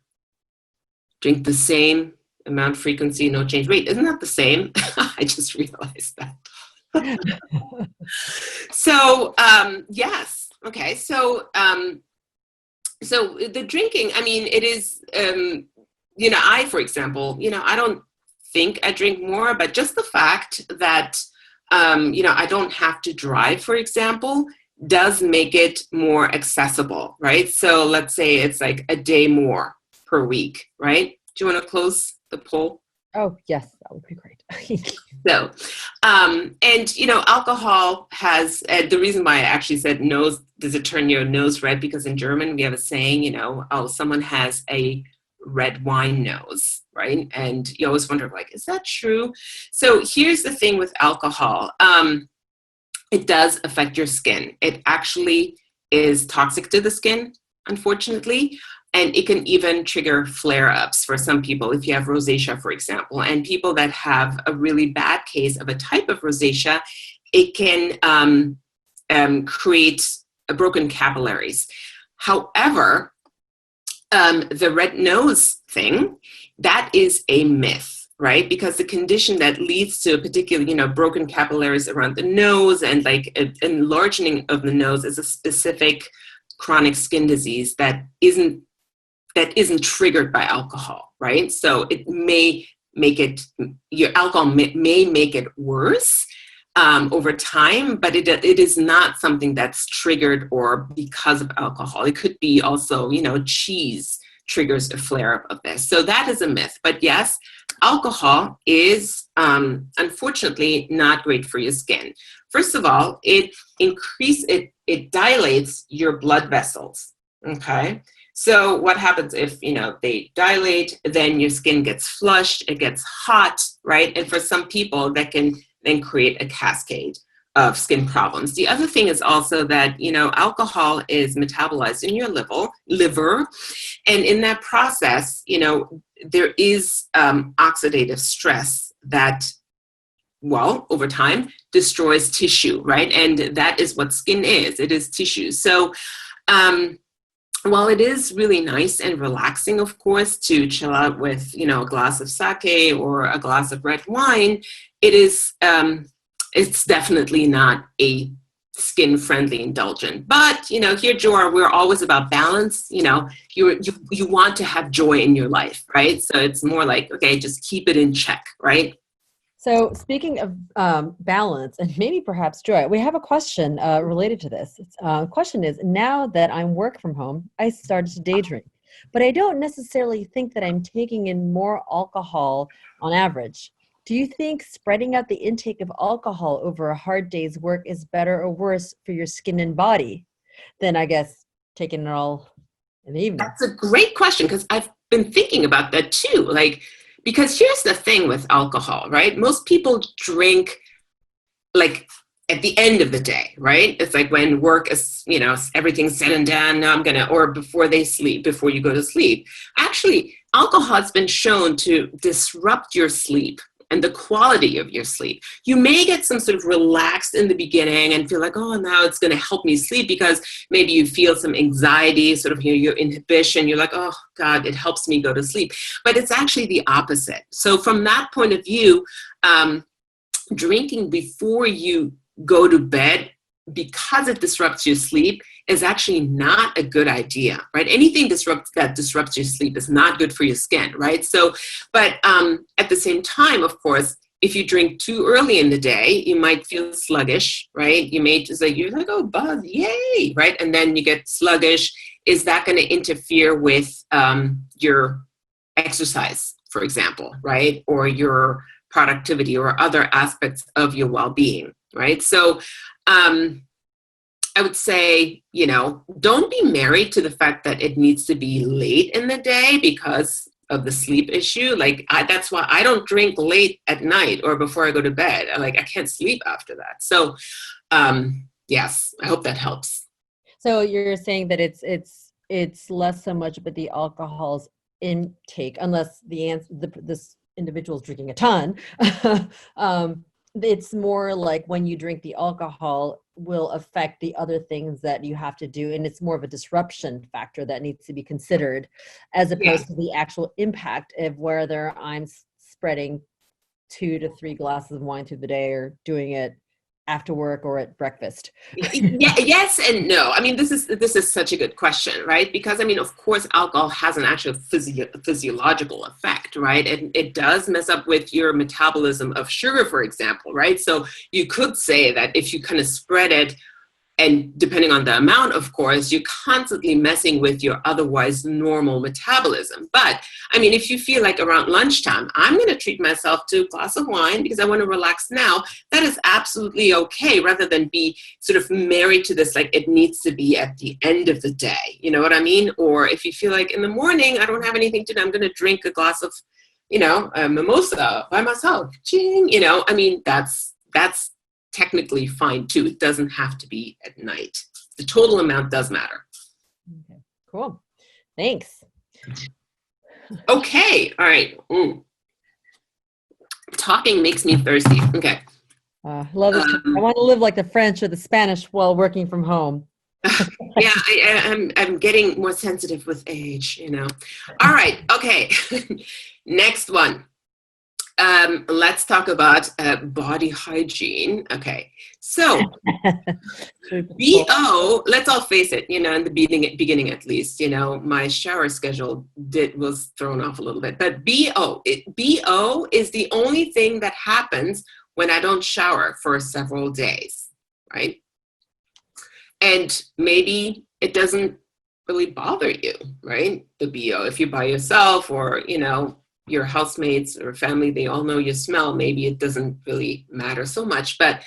drink the same amount, frequency, no change. Wait, isn't that the same? I just realized that. So, yes. Okay. So the drinking, it is, I, for example, I don't think I drink more, but just the fact that, I don't have to drive, for example, does make it more accessible, right? So let's say it's like a day more per week, right? Do you want to close the poll? Oh, yes, that would be great. So, alcohol has, the reason why I actually said nose, does it turn your nose red? Because in German, we have a saying, someone has a red wine nose, right? And you always wonder, like, is that true? So here's the thing with alcohol. It does affect your skin. It actually is toxic to the skin, unfortunately. And it can even trigger flare-ups for some people if you have rosacea, for example. And people that have a really bad case of a type of rosacea, it can create broken capillaries. However, the red nose thing, that is a myth, right? Because the condition that leads to a particular, broken capillaries around the nose and like an enlarging of the nose is a specific chronic skin disease that isn't triggered by alcohol, right? So it may make it, your alcohol may make it worse over time, but it is not something that's triggered or because of alcohol. It could be also, cheese triggers a flare-up of this. So that is a myth. But yes, alcohol is unfortunately not great for your skin. First of all, it dilates your blood vessels, okay? So what happens if, they dilate, then your skin gets flushed, it gets hot, right? And for some people that can then create a cascade of skin problems. The other thing is also that, alcohol is metabolized in your liver. And in that process, there is oxidative stress that, over time destroys tissue, right? And that is what skin is. It is tissue. So, while it is really nice and relaxing, of course, to chill out with, a glass of sake or a glass of red wine, it's definitely not a skin-friendly indulgent. But, here at JUARA, we're always about balance. You want to have joy in your life, right? So it's more like, okay, just keep it in check, right? So speaking of balance and maybe perhaps joy, we have a question related to this. The question is, now that I'm work from home, I started to day drink, but I don't necessarily think that I'm taking in more alcohol on average. Do you think spreading out the intake of alcohol over a hard day's work is better or worse for your skin and body than, I guess, taking it all in the evening? That's a great question, because I've been thinking about that too. Because here's the thing with alcohol, right? Most people drink like at the end of the day, right? It's like when work is, everything's said and done, or before you go to sleep. Actually, alcohol has been shown to disrupt your sleep and the quality of your sleep. You may get some sort of relaxed in the beginning and feel like, oh, now it's going to help me sleep, because maybe you feel some anxiety, sort of, your inhibition. You're like, oh God, it helps me go to sleep. But it's actually the opposite. So from that point of view, drinking before you go to bed, because it disrupts your sleep, is actually not a good idea, right? Anything that disrupts your sleep is not good for your skin, right? So, but at the same time, of course, if you drink too early in the day, you might feel sluggish, right? You may just you're like, oh, buzz, yay, right? And then you get sluggish. Is that going to interfere with your exercise, for example, right? Or your productivity or other aspects of your well-being, right? So, I would say, don't be married to the fact that it needs to be late in the day because of the sleep issue. That's why I don't drink late at night or before I go to bed. I can't sleep after that. So, yes, I hope that helps. So you're saying that it's less so much about the alcohol's intake, unless this individual is drinking a ton. It's more like when you drink the alcohol will affect the other things that you have to do. And it's more of a disruption factor that needs to be considered, as opposed to the actual impact of whether I'm spreading 2 to 3 glasses of wine through the day or doing it after work or at breakfast. Yes and no. This is such a good question, right? Because of course, alcohol has an actual physiological effect, right? And it does mess up with your metabolism of sugar, for example, right? So you could say that if you kind of spread it, and depending on the amount, of course, you're constantly messing with your otherwise normal metabolism. But if you feel like around lunchtime, I'm going to treat myself to a glass of wine because I want to relax now, that is absolutely okay, rather than be sort of married to this, it needs to be at the end of the day. You know what I mean? Or if you feel like in the morning, I don't have anything to do, I'm going to drink a glass of, a mimosa by myself. Ching, that's technically fine too. It doesn't have to be at night. The total amount does matter. Okay, cool. Thanks. Okay. All right. Talking makes me thirsty. Okay. Love this. I want to live like the French or the Spanish while working from home. Yeah, I'm getting more sensitive with age, you know. All right. Okay. Next one. Let's talk about body hygiene. Okay. So BO, let's all face it, you know, in the beginning at least, you know, my shower schedule was thrown off a little bit. But BO is the only thing that happens when I don't shower for several days, right? And maybe it doesn't really bother you, right? The BO, if you're by yourself or, you know, your housemates or family, they all know you smell, maybe it doesn't really matter so much. But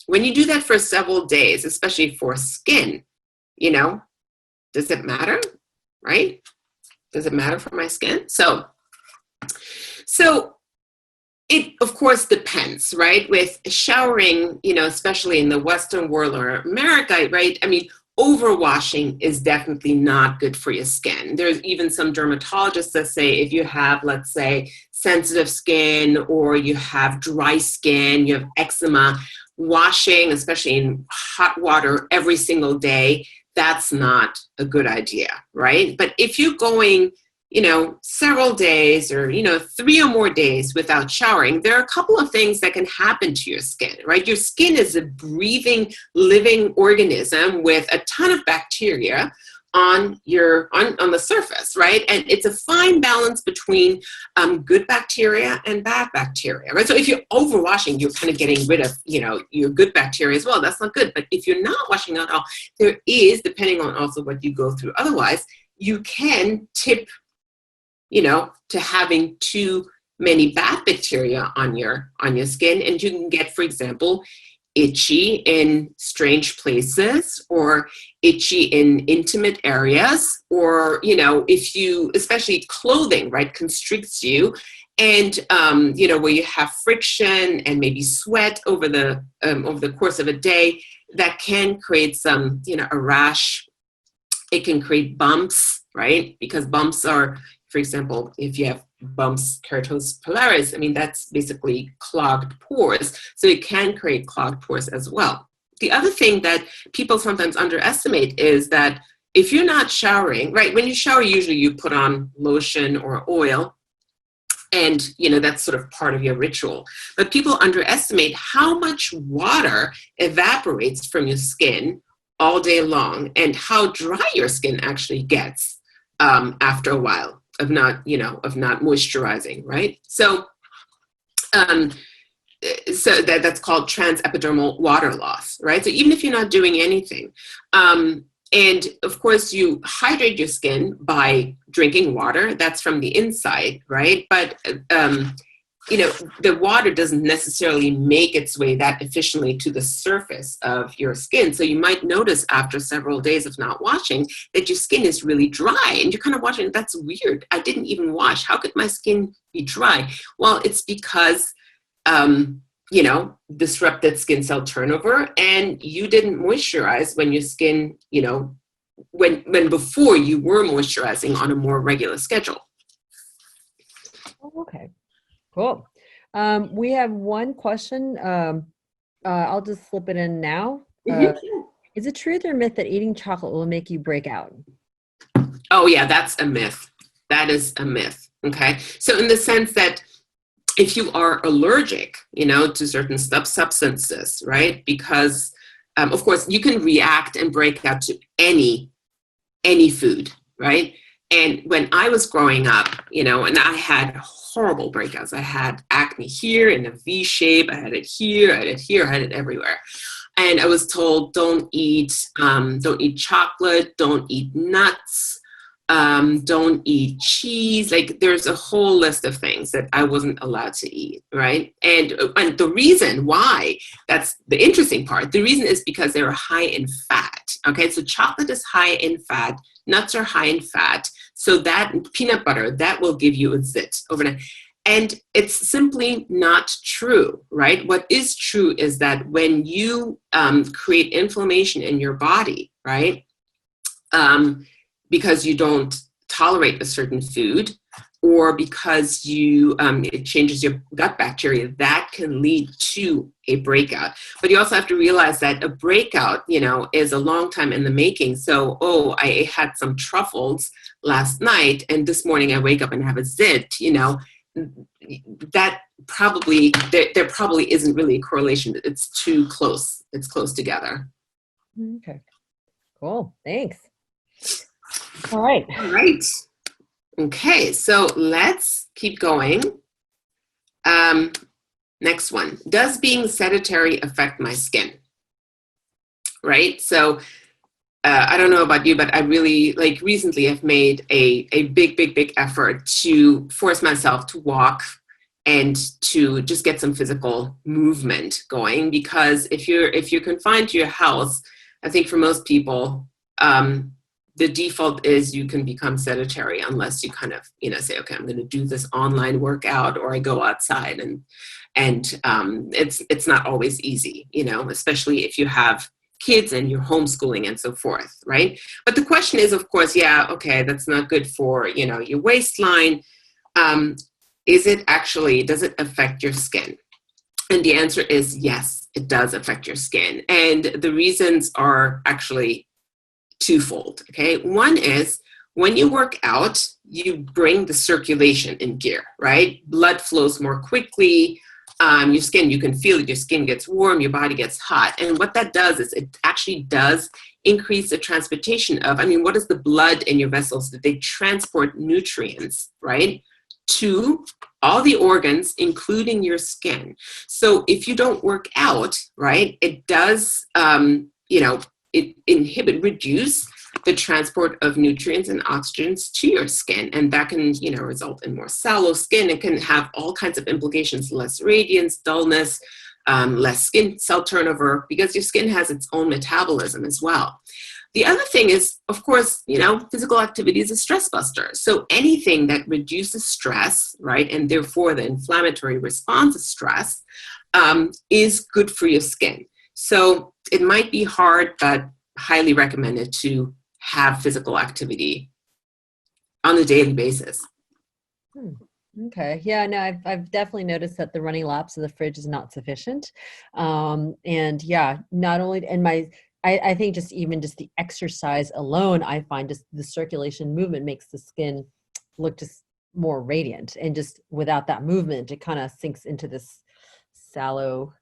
when you do that for several days, especially for skin, you know, does it matter, right? Does it matter for my skin? So it, of course, depends, right? With showering, you know, especially in the Western world or America, right? I mean, overwashing is definitely not good for your skin. There's even some dermatologists that say if you have, let's say, sensitive skin or you have dry skin, you have eczema, washing, especially in hot water every single day, that's not a good idea, right? But if you're going, you know, several days or, you know, 3 or more days without showering, there are a couple of things that can happen to your skin, right? Your skin is a breathing, living organism with a ton of bacteria on the surface, right? And it's a fine balance between good bacteria and bad bacteria, right? So if you're overwashing, you're kind of getting rid of, you know, your good bacteria as well. That's not good. But if you're not washing at all, there is, depending on also what you go through otherwise, you can tip, you know, to having too many bad bacteria on your skin, and you can get, for example, itchy in strange places or itchy in intimate areas, or, you know, if you, especially clothing, right, constricts you, and you know, where you have friction and maybe sweat over the course of a day, that can create some, you know, a rash. It can create bumps, right? Because bumps are, for example, if you have bumps, keratosis pilaris, I mean, that's basically clogged pores. So it can create clogged pores as well. The other thing that people sometimes underestimate is that if you're not showering, right, when you shower, usually you put on lotion or oil, and, you know, that's sort of part of your ritual. But people underestimate how much water evaporates from your skin all day long and how dry your skin actually gets after a while of not moisturizing, right? So that's called transepidermal water loss, right? So even if you're not doing anything, and of course you hydrate your skin by drinking water, that's from the inside, right? But you know, the water doesn't necessarily make its way that efficiently to the surface of your skin. So you might notice after several days of not washing that your skin is really dry, and you're kind of washing, that's weird. I didn't even wash. How could my skin be dry? Well, it's because, you know, disrupted skin cell turnover, and you didn't moisturize when your skin, you know, when before you were moisturizing on a more regular schedule. Okay. Cool. We have one question. I'll just slip it in now. Is it truth or myth that eating chocolate will make you break out? Oh, yeah, that's a myth. That is a myth. Okay. So in the sense that if you are allergic, you know, to certain substances, right? Because, of course, you can react and break out to any food, right? And when I was growing up, you know, and I had horrible breakouts. I had acne here in a V shape. I had it here, I had it here, I had it everywhere. And I was told, don't eat chocolate, don't eat nuts, don't eat cheese. Like, there's a whole list of things that I wasn't allowed to eat, right? And the reason why, that's the interesting part, the reason is because they were high in fat, okay? So chocolate is high in fat, nuts are high in fat, so that peanut butter, that will give you a zit overnight. And it's simply not true, right? What is true is that when you create inflammation in your body, right, because you don't tolerate a certain food, or because you it changes your gut bacteria, that can lead to a breakout. But you also have to realize that a breakout, is a long time in the making. So, I had some truffles last night, and this morning I wake up and have a zit, that probably, there probably isn't really a correlation. It's too close. It's close together. Okay, cool. Thanks. All right. All right. Okay, so let's keep going. Next one. Does being sedentary affect my skin? Right? So I don't know about you, but I really, recently have made a big effort to force myself to walk and to just get some physical movement going. Because if you're confined to your house, I think for most people, the default is you can become sedentary unless you kind of, say, okay, I'm going to do this online workout, or I go outside, and it's not always easy, especially if you have kids and you're homeschooling and so forth, right? But the question is, of course, yeah, okay, that's not good for, your waistline. Does it affect your skin? And the answer is yes, it does affect your skin. And the reasons are actually twofold, okay? One is when you work out, you bring the circulation in gear, right? Blood flows more quickly. Your skin, you can feel it, your skin gets warm, your body gets hot. And what that does is it actually does increase the transportation of, what is the blood in your vessels? That they transport nutrients, right, to all the organs, including your skin. So if you don't work out, right, it does, it reduce the transport of nutrients and oxygens to your skin. And that can, result in more sallow skin. It can have all kinds of implications, less radiance, dullness, less skin cell turnover, because your skin has its own metabolism as well. The other thing is, of course, physical activity is a stress buster. So anything that reduces stress, right, and therefore the inflammatory response to stress, is good for your skin. So it might be hard, but highly recommended to have physical activity on a daily basis. Okay. Yeah, no, I've definitely noticed that the running laps of the fridge is not sufficient. And yeah, not only, and I think just the exercise alone, I find just the circulation movement makes the skin look just more radiant. And just without that movement, it kind of sinks into this sallow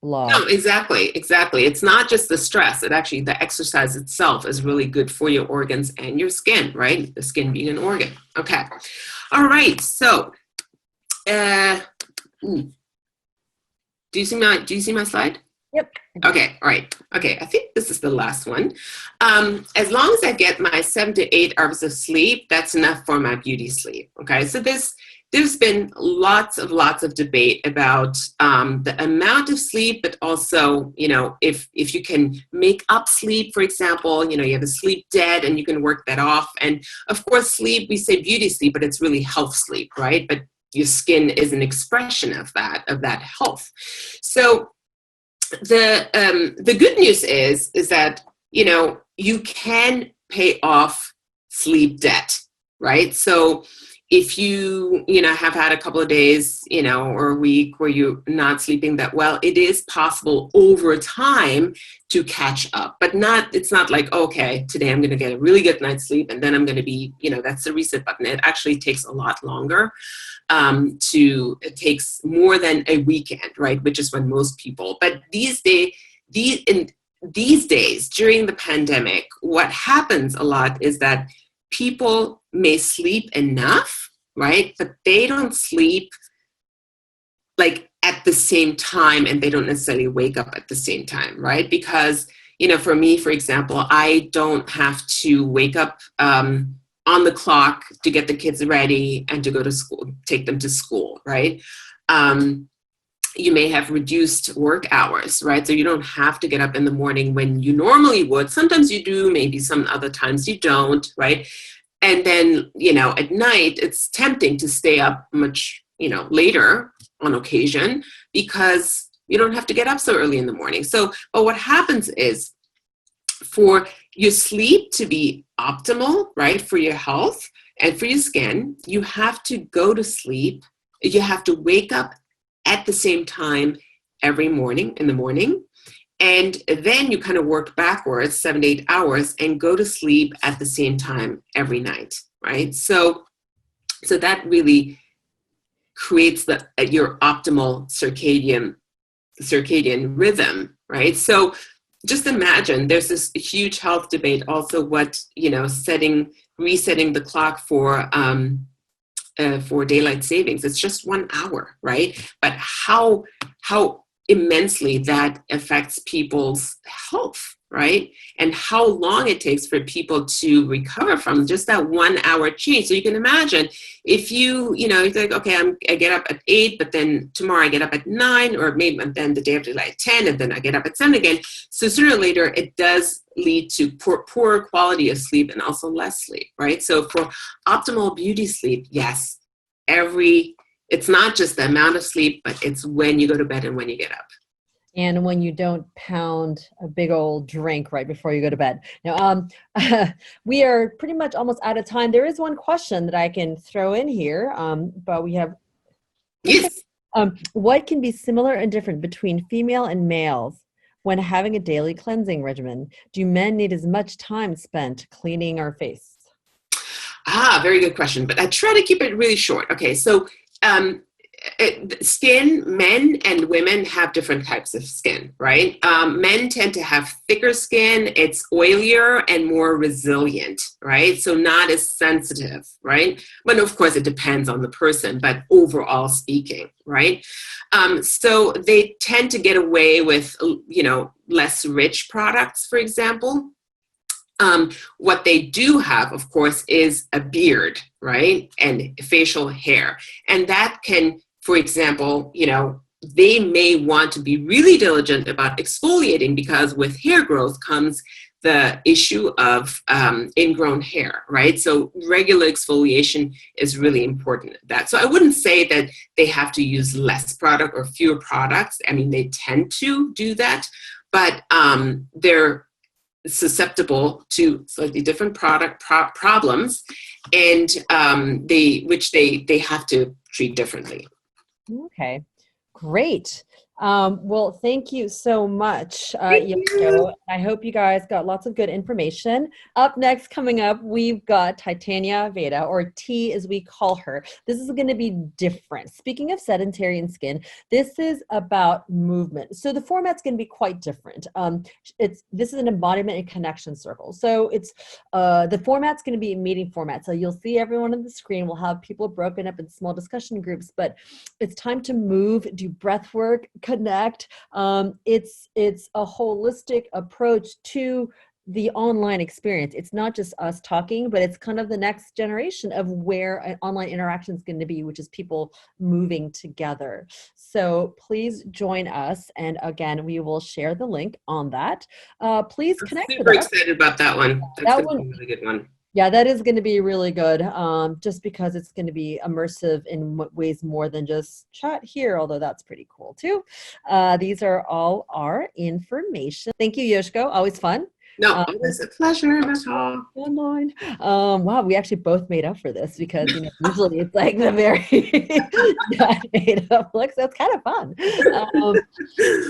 blob. No, exactly. It's not just the stress. The exercise itself is really good for your organs and your skin, right? The skin being an organ. Okay. All right. So, do you see my slide? Yep. Okay. All right. Okay. I think this is the last one. As long as I get my 7 to 8 hours of sleep, that's enough for my beauty sleep. Okay. So there's been lots of debate about the amount of sleep, but also, if you can make up sleep, for example, you have a sleep debt and you can work that off. And of course, sleep, we say beauty sleep, but it's really health sleep, right? But your skin is an expression of that health. So the good news is that, you can pay off sleep debt, right? So if you have had a couple of days, or a week where you're not sleeping that well, it is possible over time to catch up, but it's not like, okay, today I'm going to get a really good night's sleep and then I'm going to be, that's the reset button. It actually takes a lot longer. It takes more than a weekend, right? Which is when most people, but these days during the pandemic, what happens a lot is that people may sleep enough, right? But they don't sleep at the same time, and they don't necessarily wake up at the same time, right? Because, for me, for example, I don't have to wake up on the clock to get the kids ready and to go to school, take them to school, right? You may have reduced work hours, right? So you don't have to get up in the morning when you normally would. Sometimes you do, maybe some other times you don't, right? And then, at night, it's tempting to stay up much, later on occasion because you don't have to get up so early in the morning. So, but what happens is for, your sleep to be optimal, right, for your health and for your skin, you have to go to sleep. You have to wake up at the same time every morning in the morning. And then you kind of work backwards 7 to 8 hours and go to sleep at the same time every night, right? So that really creates your optimal circadian rhythm, right? So just imagine there's this huge health debate also what, resetting the clock for daylight savings. It's just 1 hour, right? But how immensely that affects people's health, right? And how long it takes for people to recover from just that 1 hour change. So you can imagine if you're like, okay, I get up at 8, but then tomorrow I get up at 9, or maybe then the day after like 10, and then I get up at 7 again. So sooner or later, it does lead to poor quality of sleep and also less sleep, right? So for optimal beauty sleep, yes, it's not just the amount of sleep, but it's when you go to bed and when you get up. And when you don't pound a big old drink right before you go to bed. Now, we are pretty much almost out of time. There is one question that I can throw in here, but we have. Yes. What can be similar and different between female and males when having a daily cleansing regimen? Do men need as much time spent cleaning our face? Very good question, but I try to keep it really short. Okay, so skin, men and women have different types of skin, right? Men tend to have thicker skin. It's oilier and more resilient, right? So not as sensitive, right? But of course, it depends on the person, but overall speaking, right? So they tend to get away with, less rich products, for example. What they do have, of course, is a beard, right? And facial hair. And that can, for example, they may want to be really diligent about exfoliating, because with hair growth comes the issue of ingrown hair, right? So regular exfoliation is really important. So I wouldn't say that they have to use less product or fewer products. I mean, they tend to do that, but they're susceptible to slightly different problems, and they have to treat differently. Okay, great. Well, thank you so much, Yoshiko. I hope you guys got lots of good information. Up next, coming up, we've got Titania Veda, or T as we call her. This is going to be different. Speaking of sedentary and skin, this is about movement. So the format's going to be quite different. This is an embodiment and connection circle. So it's the format's going to be a meeting format. So you'll see everyone on the screen. We'll have people broken up in small discussion groups, but it's time to move, do breath work, connect. It's a holistic approach to the online experience. It's not just us talking, but it's kind of the next generation of where an online interaction is going to be, which is people moving together. So please join us. And again, we will share the link on that. Please connect with us. Super excited about that one. That's going to be a really good one. Yeah, that is going to be really good, just because it's going to be immersive in ways more than just chat here, although that's pretty cool too. These are all our information. Thank you, Yoshiko. Always fun. No, always a pleasure, Natal. Online. Wow, we actually both made up for this, because usually it's like the very not made up looks. That's kind of fun.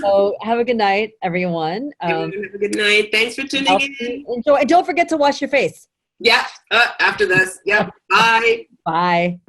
So have a good night, everyone. Have a good night. Thanks for tuning in. Enjoy. And don't forget to wash your face. Yeah, after this. Yeah, bye. Bye.